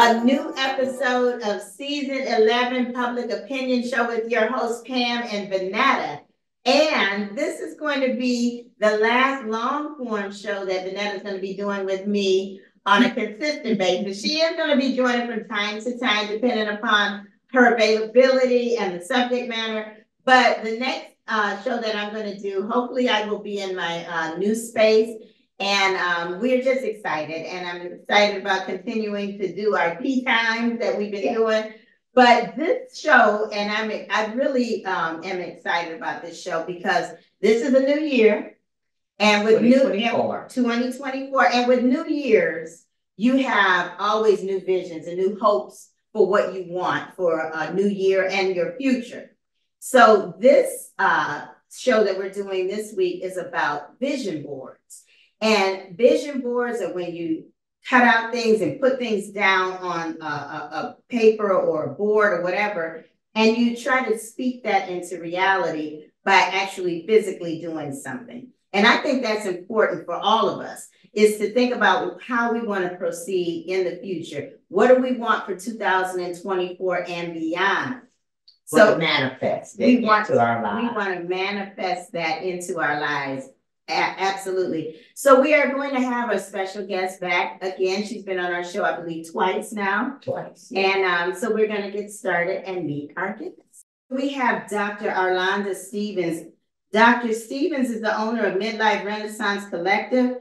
a new episode of season 11 Public Opinion Show with your host Pam and Vanetta. And this is going to be the last long form show that Vanetta is going to be doing with me on a consistent basis. She is going to be joining from time to time, depending upon her availability and the subject matter. But the next show that I'm going to do, hopefully I will be in my new space. And we're just excited, and I'm excited about continuing to do our tea times that we've been doing. But this show, and I really am excited about this show because this is a new year, and with 2024, and with new years, you have always new visions and new hopes for what you want for a new year and your future. So this show that we're doing this week is about vision boards. And vision boards are when you cut out things and put things down on a paper or a board or whatever, and you try to speak that into reality by actually physically doing something. And I think that's important for all of us, is to think about how we want to proceed in the future. What do we want for 2024 and beyond? So manifest we want to manifest that into our lives. Absolutely. So we are going to have a special guest back again. She's been on our show, I believe, twice now. Twice. And so we're going to get started and meet our guests. We have Dr. Arlonda Stevens. Dr. Stevens is the owner of Midlife Renaissance Collective.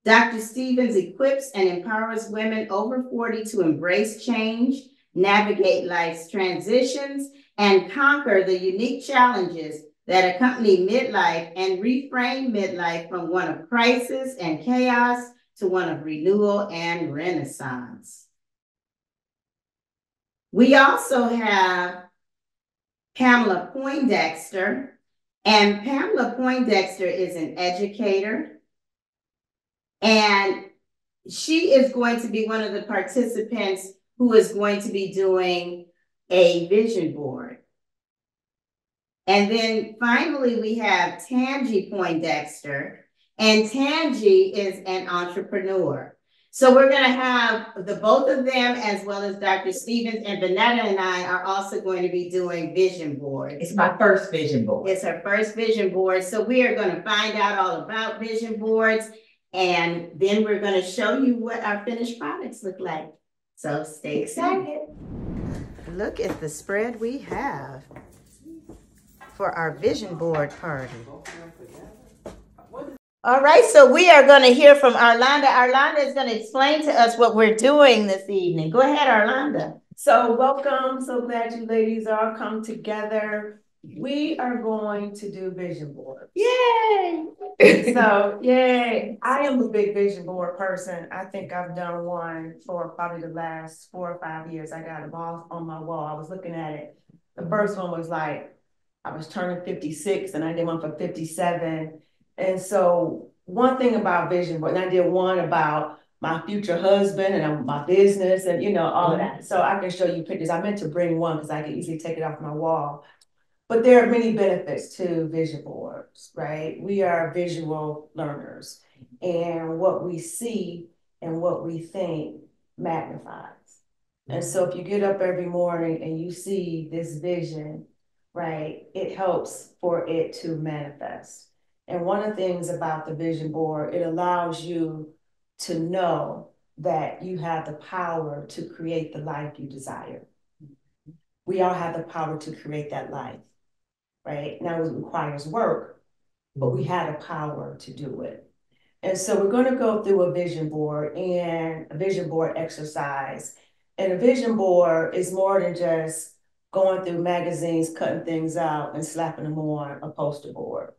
Dr. Stevens equips and empowers women over 40 to embrace change, navigate life's transitions, and conquer the unique challenges that accompany midlife and reframe midlife from one of crisis and chaos to one of renewal and renaissance. We also have Pamela Poindexter, and Pamela Poindexter is an educator, and she is going to be one of the participants who is going to be doing a vision board. And then finally, we have Tangy Poindexter, and Tangy is an entrepreneur. So we're going to have the both of them, as well as Dr. Stevens, and Vanetta and I are also going to be doing vision boards. It's my first vision board. It's her first vision board. So we are going to find out all about vision boards, and then we're going to show you what our finished products look like. So stay excited. Look at the spread we have for our vision board party. All right, so we are going to hear from Arlonda. Arlonda is going to explain to us what we're doing this evening. Go ahead, Arlonda. So welcome. So glad you ladies all come together. We are going to do vision boards. Yay! So yay. I am a big vision board person. I think I've done one for probably the last 4 or 5 years. I got them all on my wall. I was looking at it. The first one was like, I was turning 56 and I did one for 57. And so one thing about vision board, and I did one about my future husband and my business and, you know, all of that. So I can show you pictures. I meant to bring one because I could easily take it off my wall. But there are many benefits to vision boards, right? We are visual learners, and what we see and what we think magnifies. And so if you get up every morning and you see this vision, right, it helps for it to manifest. And one of the things about the vision board, it allows you to know that you have the power to create the life you desire. We all have the power to create that life, right? Now it requires work, but we have the power to do it. And so we're going to go through a vision board and a vision board exercise. And a vision board is more than just going through magazines, cutting things out and slapping them on a poster board,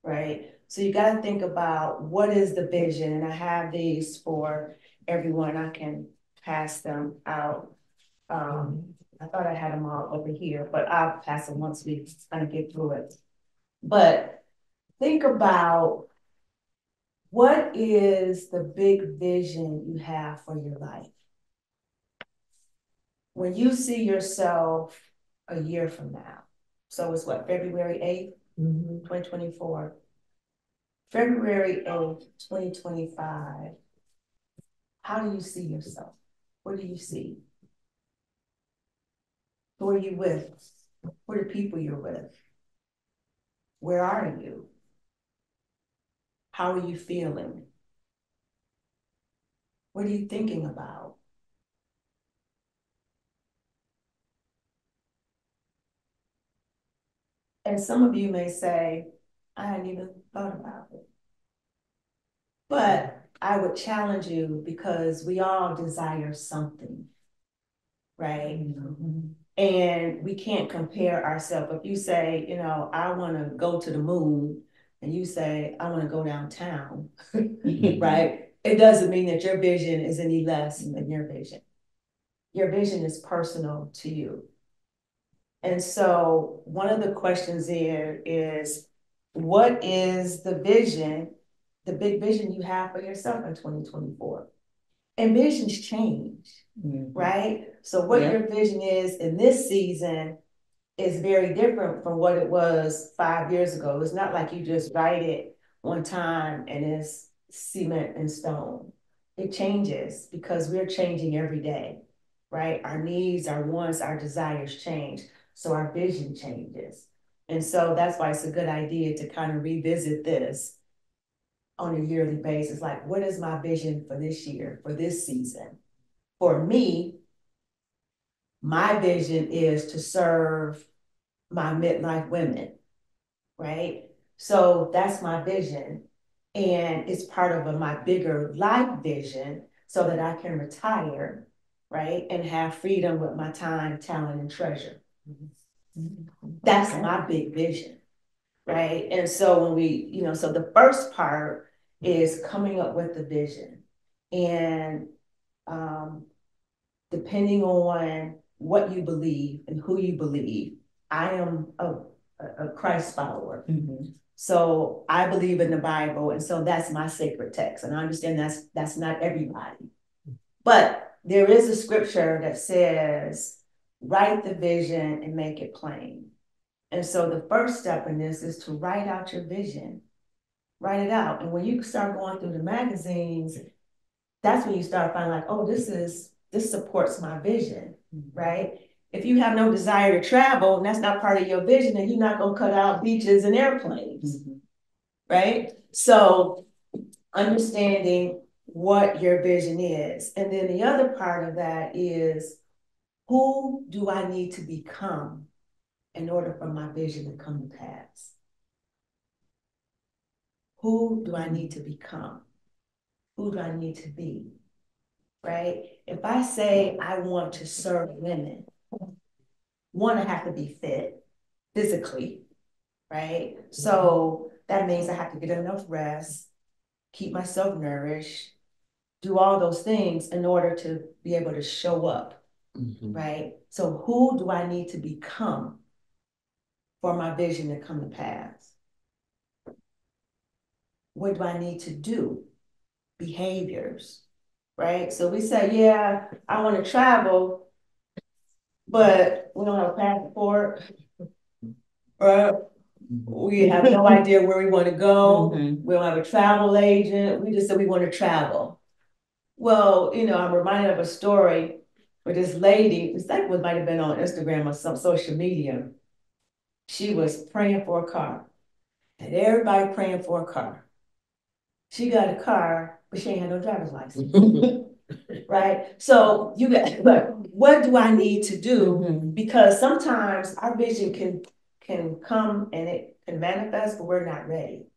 right? So you got to think about what is the vision. And I have these for everyone. I can pass them out. I thought I had them all over here, but I'll pass them once we kind of get through it. But think about what is the big vision you have for your life? When you see yourself a year from now, so it's what, February 8th, 2024. February 8th, 2025, how do you see yourself? What do you see? Who are you with? Who are the people you're with? Where are you? How are you feeling? What are you thinking about? And some of you may say, I hadn't even thought about it. But I would challenge you because we all desire something, right? Mm-hmm. And we can't compare ourselves. If you say, I want to go to the moon, and you say, I want to go downtown, right? It doesn't mean that your vision is any less than your vision. Your vision is personal to you. And so one of the questions here is, what is the vision, the big vision you have for yourself in 2024? And visions change, right? So what your vision is in this season is very different from what it was 5 years ago. It's not like you just write it one time and it's cement and stone. It changes because we're changing every day, right? Our needs, our wants, our desires change. So our vision changes. And so that's why it's a good idea to kind of revisit this on a yearly basis. Like, what is my vision for this year, for this season? For me, my vision is to serve my midlife women, right? So that's my vision. And it's part of my bigger life vision so that I can retire, right? And have freedom with my time, talent, and treasure. That's my big vision, right? And so when we, so the first part is coming up with the vision. And depending on what you believe and who you believe, I am a Christ follower. Mm-hmm. So I believe in the Bible. And so that's my sacred text. And I understand that's not everybody. But there is a scripture that says, write the vision and make it plain. And so the first step in this is to write out your vision. Write it out. And when you start going through the magazines, that's when you start finding like, oh, this supports my vision, right? If you have no desire to travel and that's not part of your vision, then you're not going to cut out beaches and airplanes, right? So understanding what your vision is. And then the other part of that is, who do I need to become in order for my vision to come to pass? Who do I need to become? Who do I need to be? Right? If I say I want to serve women, one, I have to be fit physically, right? So that means I have to get enough rest, keep myself nourished, do all those things in order to be able to show up, right? So who do I need to become for my vision to come to pass? What do I need to do? Behaviors, right? So we say, yeah, I want to travel, but we don't have a passport, or we have no idea where we want to go. We don't have a travel agent. We just said we want to travel. Well, I'm reminded of a story where this lady, it's like what might have been on Instagram or some social media. She was praying for a car, and everybody praying for a car. She got a car, but she ain't had no driver's license. Right? So you got, but what do I need to do? Because sometimes our vision can come and it can manifest, but we're not ready.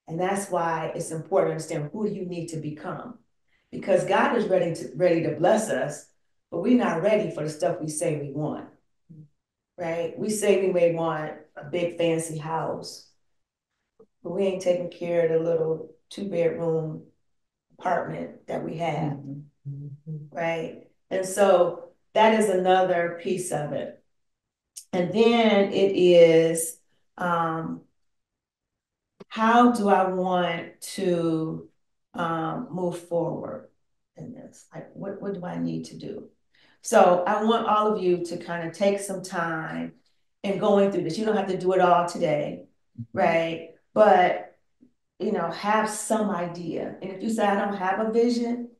And that's why it's important to understand, who do you need to become? Because God is ready to bless us, but we're not ready for the stuff we say we want. Right? We say we may want a big fancy house, but we ain't taking care of the little 2-bedroom apartment that we have. Right? And so that is another piece of it. And then it is, how do I want to move forward in this? Like, what do I need to do? So I want all of you to kind of take some time in going through this. You don't have to do it all today, right? But, have some idea. And if you say, I don't have a vision,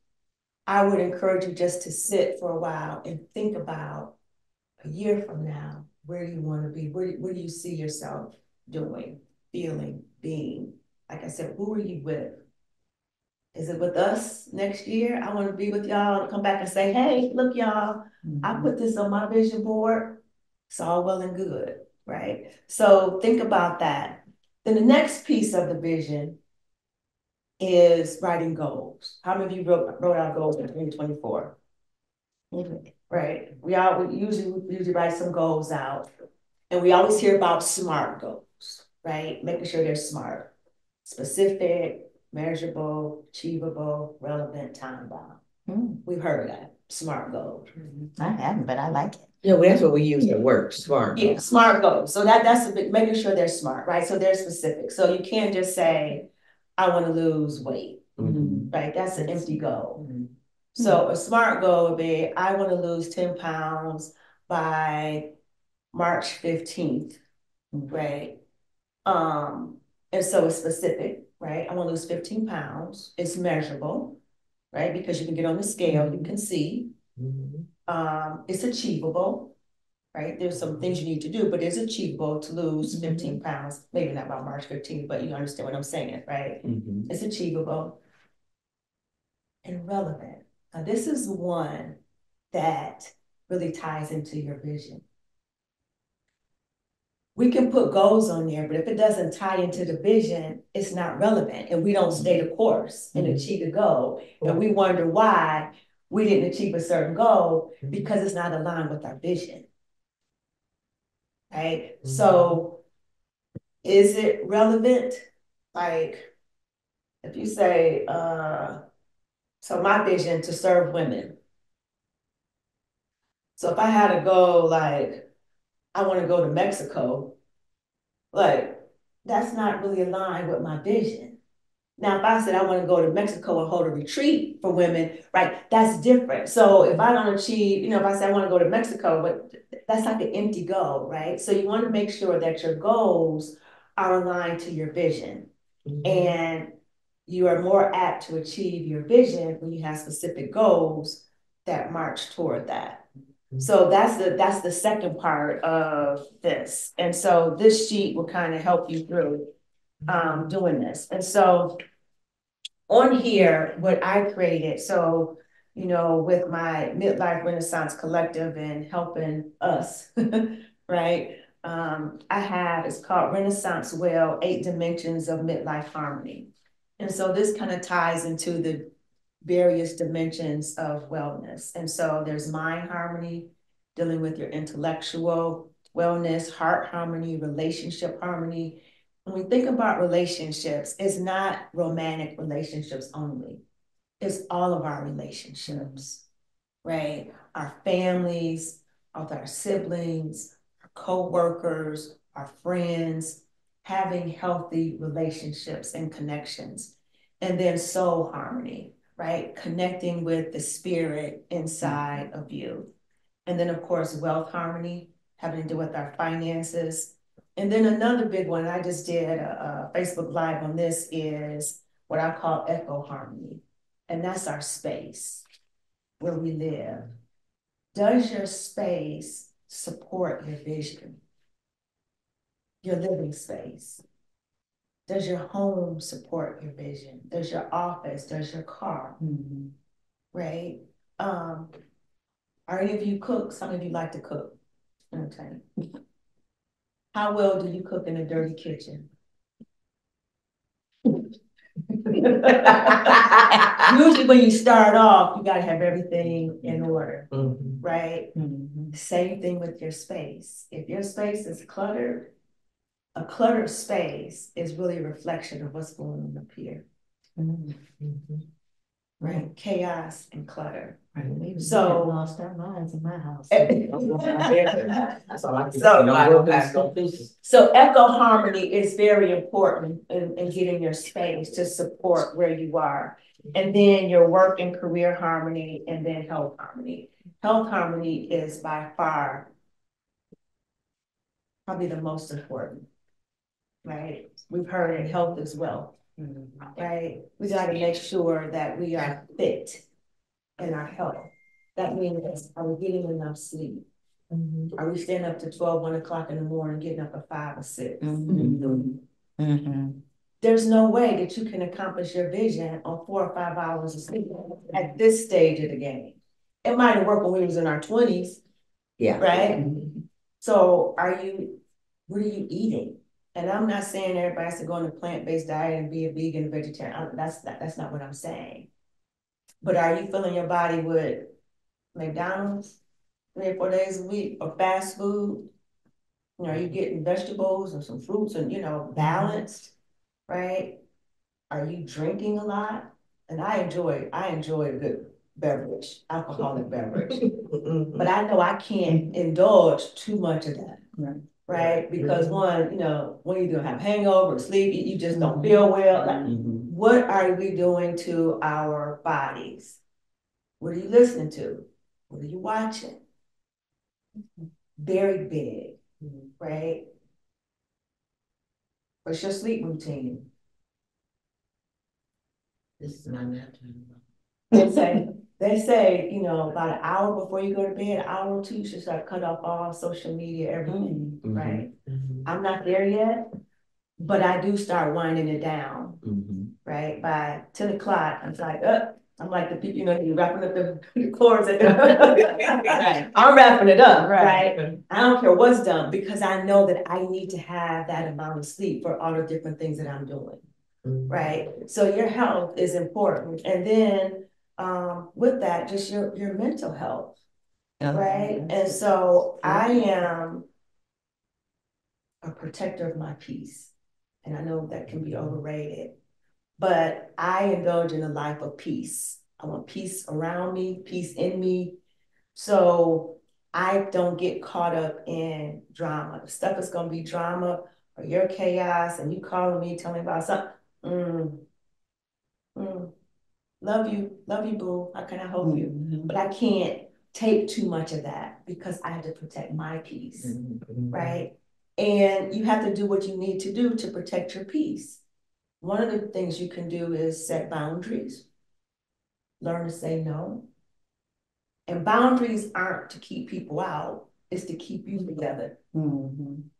I would encourage you just to sit for a while and think about a year from now, where do you want to be? Where do you see yourself doing, feeling, being? Like I said, who are you with? Is it with us next year? I want to be with y'all to come back and say, hey, look, y'all, I put this on my vision board. It's all well and good, right? So think about that. Then the next piece of the vision is writing goals. How many of you wrote out goals in 2024? Right. We usually write some goals out. And we always hear about SMART goals, right? Making sure they're smart, specific, measurable, achievable, relevant, time bound. We've heard that, SMART goals. I haven't, but I like it. Yeah, well, that's what we use at work, smart. Yeah, SMART goals. So that's a big, making sure they're smart, right? So they're specific. So you can't just say, I want to lose weight, right? That's an empty goal. So a SMART goal would be, I want to lose 10 pounds by March 15th, right? And so it's specific, right? I want to lose 15 pounds. It's measurable, right? Because you can get on the scale, you can see. It's achievable, right? There's some things you need to do, but it's achievable to lose 15 pounds, maybe not by March 15th, but you understand what I'm saying, right? It's achievable and relevant. Now, this is one that really ties into your vision. We can put goals on there, but if it doesn't tie into the vision, it's not relevant, and we don't stay the course and achieve the goal. And we wonder why we didn't achieve a certain goal because it's not aligned with our vision. Right? So is it relevant? Like, if you say, so my vision to serve women. So if I had to go, like, I want to go to Mexico, like, that's not really aligned with my vision. Now, if I said I want to go to Mexico and hold a retreat for women, right, that's different. So if I don't achieve, if I say I want to go to Mexico, but that's like an empty goal, right? So you want to make sure that your goals are aligned to your vision. And you are more apt to achieve your vision when you have specific goals that march toward that. So that's the second part of this. And so this sheet will kind of help you through doing this. And so on here, what I created, so, with my Midlife Renaissance Collective and helping us, right? It's called Renaissance Well, 8 Dimensions of Midlife Harmony. And so this kind of ties into the various dimensions of wellness. And so there's mind harmony, dealing with your intellectual wellness, heart harmony, relationship harmony. When we think about relationships, it's not romantic relationships only. It's all of our relationships, right? Our families, with our siblings, our co-workers, our friends, having healthy relationships and connections. And then soul harmony, right? Connecting with the spirit inside of you. And then, of course, wealth harmony, having to do with our finances. And then another big one, I just did a Facebook Live on this, is what I call echo harmony. And that's our space where we live. Does your space support your vision? Your living space? Does your home support your vision? Does your office, does your car, right? Are any of you cooks? Some of you like to cook. Okay. How well do you cook in a dirty kitchen? Usually when you start off, you gotta have everything in order, right? Same thing with your space. If your space is cluttered, a cluttered space is really a reflection of what's going on up here. Right? Chaos and clutter. So lost our minds in my house. That's all I can say. So echo harmony is very important in getting your space to support where you are. And then your work and career harmony, and then health harmony. Health harmony is by far probably the most important, right? We've heard it, health is wealth, right? We got to make sure that we are fit, and our health. That means, are we getting enough sleep? Are we staying up to 12, 1 o'clock in the morning, getting up at 5 or 6? There's no way that you can accomplish your vision on 4 or 5 hours of sleep at this stage of the game. It might have worked when we was in our 20s, Yeah. right? So what are you eating? And I'm not saying everybody has to go on a plant-based diet and be a vegan and vegetarian. That's not what I'm saying. But are you filling your body with McDonald's 3 or 4 days a week, or fast food? You know, are you getting vegetables and some fruits and, balanced, right? Are you drinking a lot? And I enjoy a good beverage, alcoholic beverage. But I know I can't indulge too much of that. Right? Because one, when you're gonna have hangover, sleep, you just don't feel well. Like, what are we doing to our bodies? What are you listening to? What are you watching? Very big, right? What's your sleep routine? This is my nap time. They say, about an hour before you go to bed, an hour or two, you should start cut off all social media, everything, right? I'm not there yet, but I do start winding it down, right? By 10 o'clock, I'm like, I'm like the people, you're wrapping up the cords. Right. I'm wrapping it up, right? I don't care what's done, because I know that I need to have that amount of sleep for all the different things that I'm doing, right? So your health is important. And then with that, just your mental health, right? And so I am a protector of my peace. And I know that can be overrated, but I indulge in a life of peace. I want peace around me, peace in me. So I don't get caught up in drama. If stuff is gonna be drama, or your chaos, and you calling me, telling me about something, love you, boo. How can I help you? But I can't take too much of that, because I have to protect my peace, right? And you have to do what you need to do to protect your peace. One of the things you can do is set boundaries, learn to say no. And boundaries aren't to keep people out, it's to keep you together,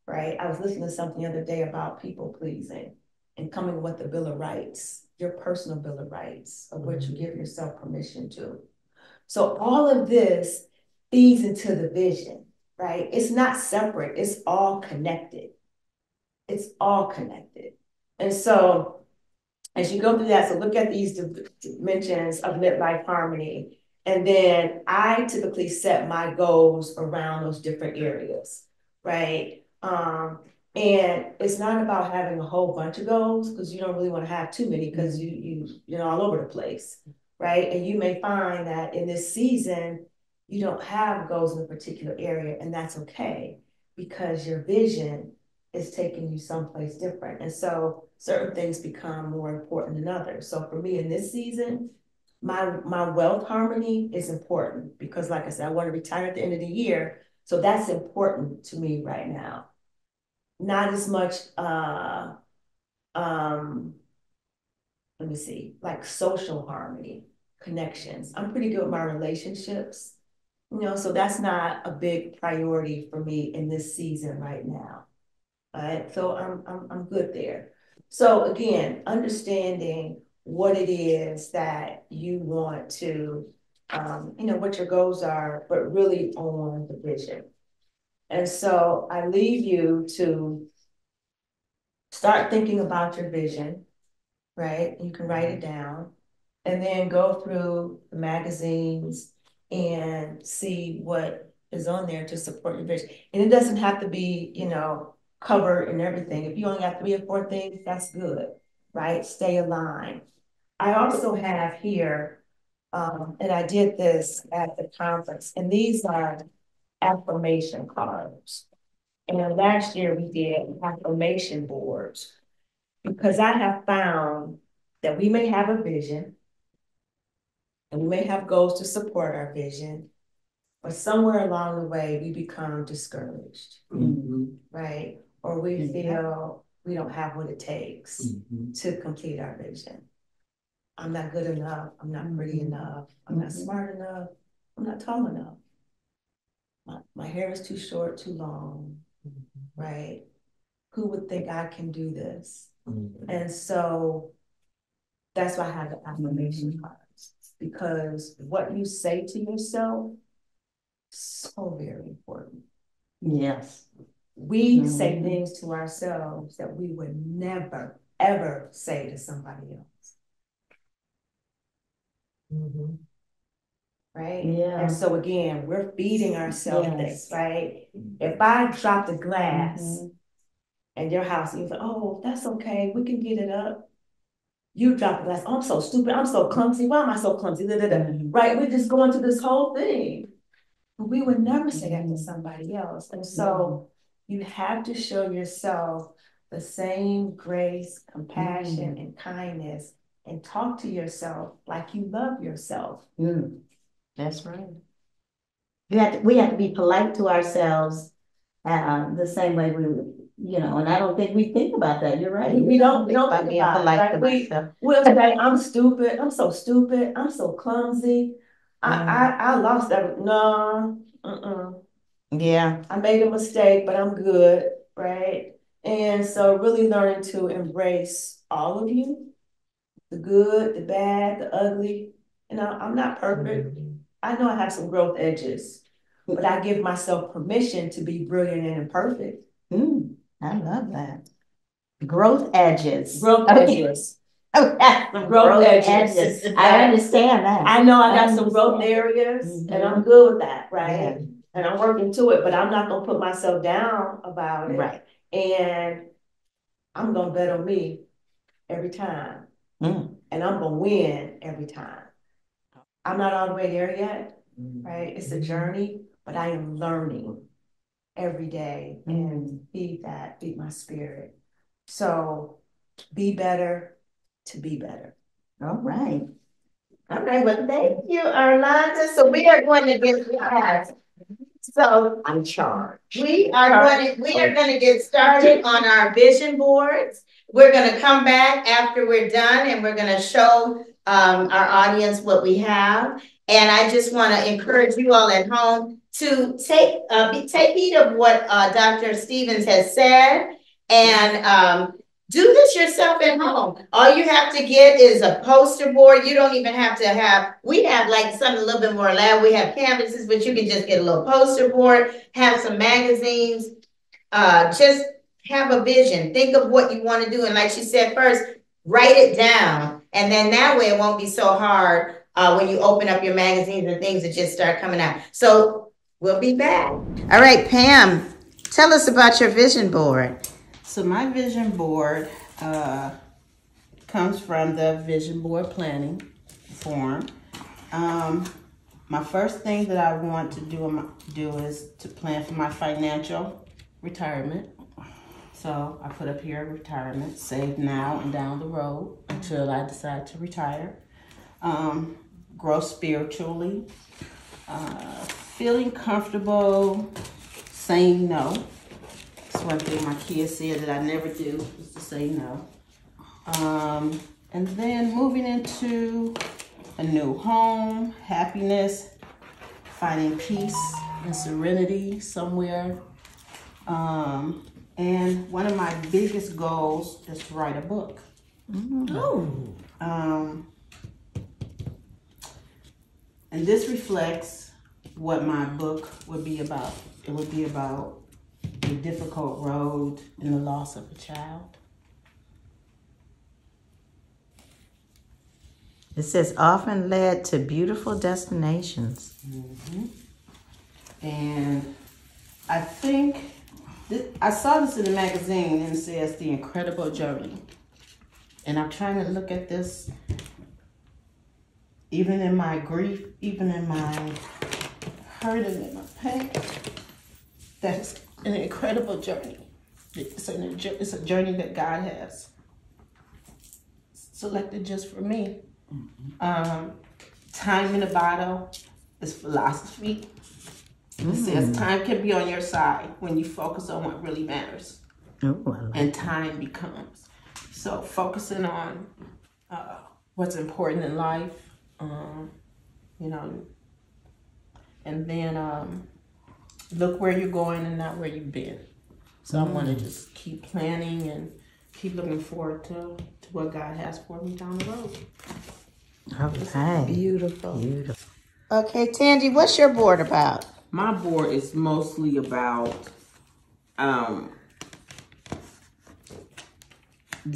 right? I was listening to something the other day about people pleasing and coming with the Bill of Rights, your personal Bill of Rights, of what you give yourself permission to. So all of this feeds into the vision, right? It's not separate, it's all connected. It's all connected. And so as you go through that, so look at these dimensions of midlife harmony. And then I typically set my goals around those different areas, right? And it's not about having a whole bunch of goals, because you don't really want to have too many, because you're all over the place, right? And you may find that in this season, you don't have goals in a particular area, and that's okay, because your vision is taking you someplace different. And so certain things become more important than others. So for me in this season, my wealth harmony is important, because like I said, I want to retire at the end of the year. So that's important to me right now. Not as much, let me see, like social harmony, connections. I'm pretty good with my relationships, so that's not a big priority for me in this season right now. All right, so I'm good there. So again, understanding what it is that you want to, what your goals are, but really on the vision. And so I leave you to start thinking about your vision, right? You can write it down, and then go through the magazines and see what is on there to support your vision. And it doesn't have to be, covered and everything. If you only have 3 or 4 things, that's good, right? Stay aligned. I also have here, and I did this at the conference, and these are affirmation cards. And last year we did affirmation boards, because I have found that we may have a vision and we may have goals to support our vision, but somewhere along the way we become discouraged, right? Or we feel we don't have what it takes to complete our vision. I'm not good enough, I'm not pretty enough, I'm not smart enough, I'm not tall enough. My hair is too short, too long, right? Who would think I can do this? And so that's why I have the affirmation cards, because what you say to yourself, so very important. Yes. We say things to ourselves that we would never, ever say to somebody else. Right? Yeah. And so again, we're feeding ourselves this, right? If I drop the glass in your house, and you say, oh, that's okay, we can get it up. You drop the glass, oh, I'm so stupid, I'm so clumsy, why am I so clumsy? Right? We're just going through this whole thing. But we would never say that to somebody else. And so you have to show yourself the same grace, compassion, and kindness, and talk to yourself like you love yourself. That's right. We have to be polite to ourselves the same way we, and I don't think we think about that. You're right. We don't think about being polite to myself. We'll say, I'm stupid, I'm so stupid, I'm so clumsy. I lost everything. No, Yeah. I made a mistake, but I'm good, right? And so really learning to embrace all of you, the good, the bad, the ugly. I'm not perfect. I know I have some growth edges, but I give myself permission to be brilliant and imperfect. I love that. Growth edges. Growth edges. Growth edges. I understand that. I know I got some growth areas, and I'm good with that, right? Yeah. And I'm working to it, but I'm not gonna put myself down about it. Right. And I'm gonna bet on me every time. And I'm gonna win every time. I'm not all the way there yet, right? It's a journey, but I am learning every day and feed my spirit. So be better to be better. All right. All right, well, thank you, Arlonda. So we are going to get started. So I'm charged. we are going to get started on our vision boards. We're going to come back after we're done, and we're going to show our audience what we have. And I just want to encourage you all at home to take heed of what Dr. Stevens has said, and do this yourself at home. All you have to get is a poster board. You don't even have to have, we have like something a little bit more elaborate. We have canvases, but you can just get a little poster board, have some magazines, just have a vision. Think of what you want to do. And like she said first, write it down. And then that way it won't be so hard when you open up your magazines and things that just start coming out. So we'll be back. All right, Pam, tell us about your vision board. So my vision board comes from the vision board planning form. My first thing that I want to do is to plan for my financial retirement. So I put up here retirement, save now and down the road until I decide to retire. Grow spiritually, feeling comfortable saying no. That's one thing my kids said that I never do, is to say no. And then moving into a new home, happiness, finding peace and serenity somewhere. And one of my biggest goals is to write a book. And this reflects what my book would be about. It would be about the difficult road and the loss of a child. It says often led to beautiful destinations. And I think, I saw this in the magazine and it says the incredible journey. And I'm trying to look at this, even in my grief, even in my hurt and in my pain, that's an incredible journey. It's a journey that God has selected just for me. Time in a bottle is philosophy. It says time can be on your side when you focus on what really matters. And time becomes. So focusing on what's important in life, you know, and then look where you're going and not where you've been. So I want to just keep planning and keep looking forward to what God has for me down the road. Okay. Beautiful. Beautiful. Okay, Tangy, what's your board about? My board is mostly about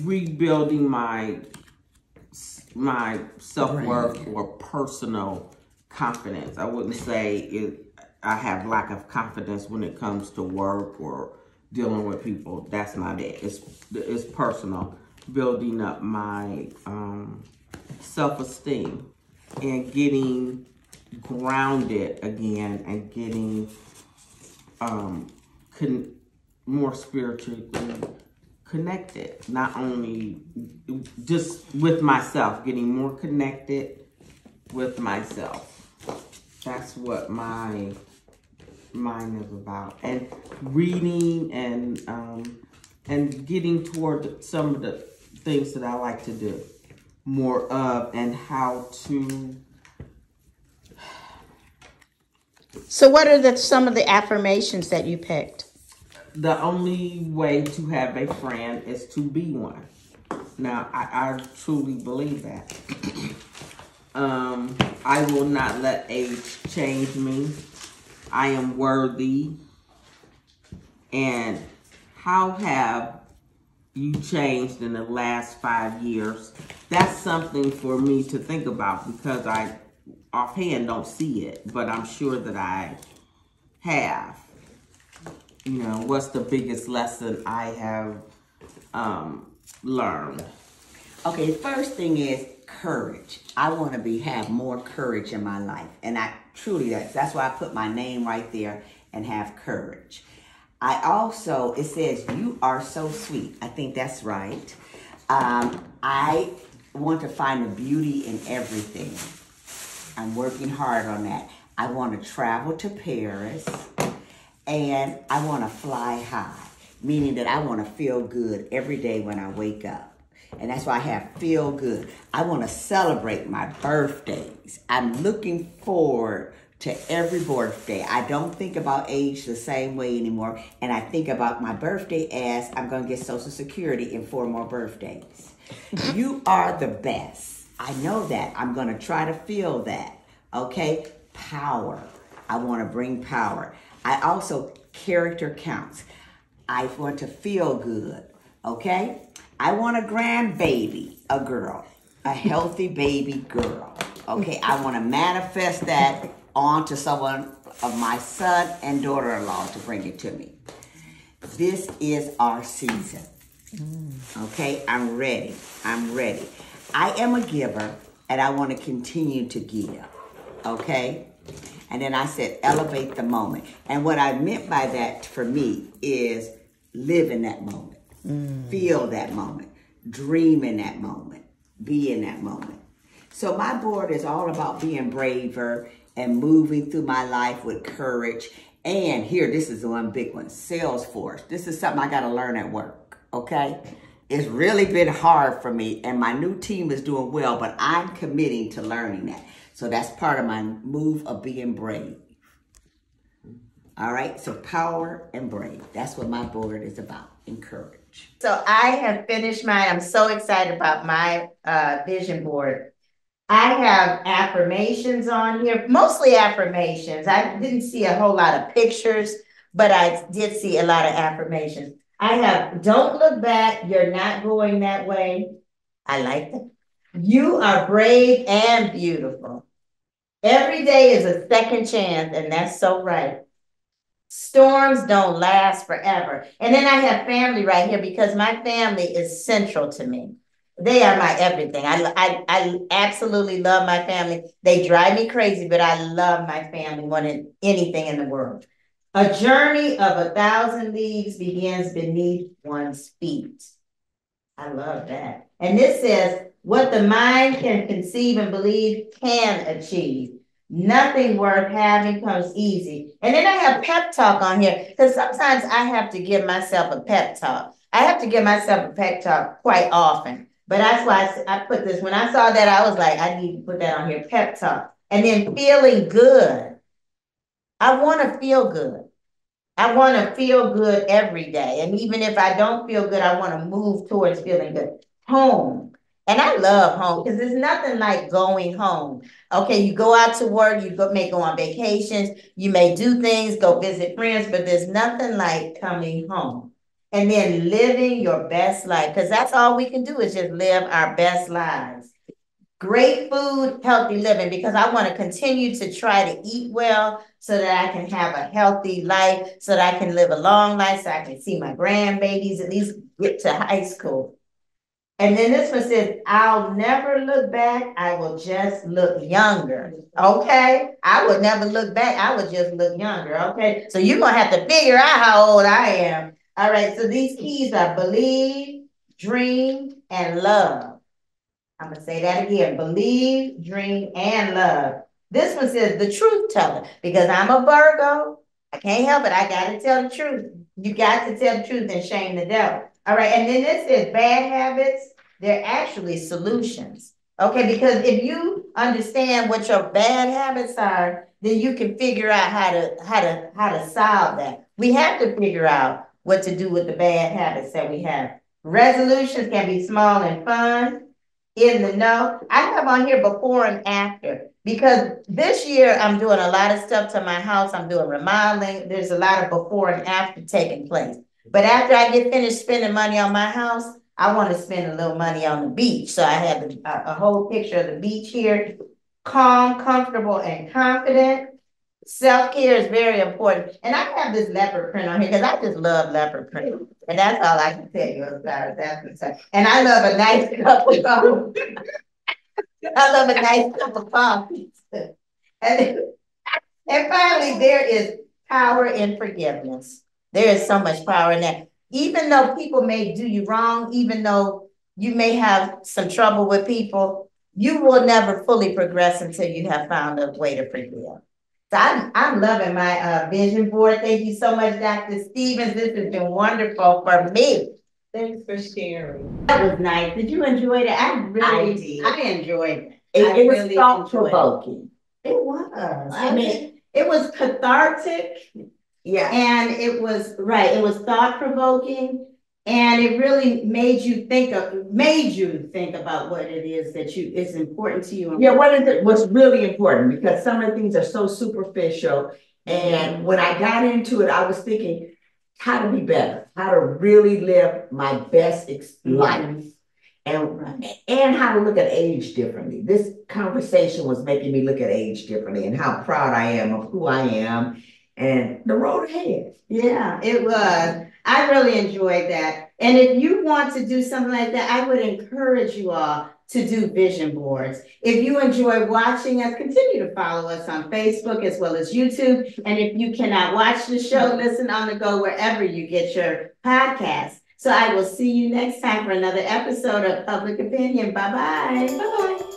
rebuilding my self-worth or personal confidence. I wouldn't say I have lack of confidence when it comes to work or dealing with people. That's not it. It's personal. Building up my self-esteem and getting grounded again and getting more spiritually connected. Not only just with myself, getting more connected with myself. That's what my mind is about. And reading and getting toward some of the things that I like to do more of, and how to. So what are some of the affirmations that you picked? The only way to have a friend is to be one. Now, I truly believe that. I will not let age change me. I am worthy. And how have you changed in the last 5 years? That's something for me to think about, because I offhand don't see it, but I'm sure that I have. You know, what's the biggest lesson I have learned? Okay, the first thing is courage. I want to have more courage in my life. And I truly, that's why I put my name right there and have courage. I also, it says, you are so sweet. I think that's right. I want to find the beauty in everything. I'm working hard on that. I want to travel to Paris, and I want to fly high, meaning that I want to feel good every day when I wake up. And that's why I have feel good. I want to celebrate my birthdays. I'm looking forward to every birthday. I don't think about age the same way anymore. And I think about my birthday as I'm going to get Social Security in 4 more birthdays. You are the best. I know that. I'm going to try to feel that. Okay? Power. I want to bring power. I also, character counts. I want to feel good. Okay? I want a grandbaby, a girl, a healthy baby girl. Okay, I want to manifest that onto someone of my son and daughter-in-law to bring it to me. This is our season. Okay, I'm ready. I'm ready. I am a giver, and I want to continue to give. Okay? And then I said, elevate the moment. And what I meant by that for me is live in that moment. Feel that moment, dream in that moment, be in that moment. So my board is all about being braver and moving through my life with courage. And here, this is the one big one, Salesforce. This is something I got to learn at work, okay? It's really been hard for me, and my new team is doing well, but I'm committing to learning that. So that's part of my move of being brave. All right, so power and brave. That's what my board is about, encourage. So I have finished mine. I'm so excited about my vision board. I have affirmations on here, mostly affirmations. I didn't see a whole lot of pictures, but I did see a lot of affirmations. I have, don't look back, you're not going that way. I like that. You are brave and beautiful. Every day is a second chance, and that's so right. Storms don't last forever. And then I have family right here, because my family is central to me. They are my everything. I absolutely love my family. They drive me crazy, but I love my family more than anything in the world. A journey of 1,000 leagues begins beneath one's feet. I love that. And this says, what the mind can conceive and believe can achieve. Nothing worth having comes easy. And then I have pep talk on here, because sometimes I have to give myself a pep talk. I have to give myself a pep talk quite often. But that's why I put this, when I saw that, I was like, I need to put that on here, pep talk. And then feeling good. I want to feel good. I want to feel good every day. And even if I don't feel good, I want to move towards feeling good. Home. And I love home because there's nothing like going home. Okay, you go out to work, may go on vacations, you may do things, go visit friends, but there's nothing like coming home. And then living your best life, because that's all we can do is just live our best lives. Great food, healthy living, because I want to continue to try to eat well so that I can have a healthy life, so that I can live a long life, so I can see my grandbabies, at least get to high school. And then this one says, I'll never look back, I will just look younger. Okay? I would never look back, I would just look younger. Okay? So you're going to have to figure out how old I am. All right, so these keys are believe, dream, and love. I'm going to say that again. Believe, dream, and love. This one says the truth teller, because I'm a Virgo. I can't help it. I got to tell the truth. You got to tell the truth and shame the devil. All right. And then this says bad habits. They're actually solutions. Okay. Because if you understand what your bad habits are, then you can figure out how to solve that. We have to figure out what to do with the bad habits that we have. Resolutions can be small and fun. In the know. I have on here before and after, because this year I'm doing a lot of stuff to my house. I'm doing remodeling. There's a lot of before and after taking place. But after I get finished spending money on my house, I want to spend a little money on the beach. So I have a whole picture of the beach here. Calm, comfortable, and confident. Self-care is very important. And I have this leopard print on here because I just love leopard print. And that's all I can tell you about that. And I love a nice cup of coffee. I love a nice cup of coffee. And finally, there is power in forgiveness. There is so much power in that. Even though people may do you wrong, even though you may have some trouble with people, you will never fully progress until you have found a way to forgive. So I'm loving my vision board. Thank you so much, Dr. Stevens. This has been wonderful for me. Thanks for sharing. That was nice. Did you enjoy it? I enjoyed it. It was thought-provoking. It was. I mean, it was cathartic. Yeah. And it was thought-provoking. And it really made you think about what it is that is important to you. Yeah, what's really important, because some of the things are so superficial. And when I got into it, I was thinking how to be better, how to really live my best life, and how to look at age differently. This conversation was making me look at age differently and how proud I am of who I am and the road ahead. Yeah, it was. I really enjoyed that. And if you want to do something like that, I would encourage you all to do vision boards. If you enjoy watching us, continue to follow us on Facebook as well as YouTube. And if you cannot watch the show, listen on the go wherever you get your podcasts. So I will see you next time for another episode of Public Opinion. Bye-bye. Bye-bye.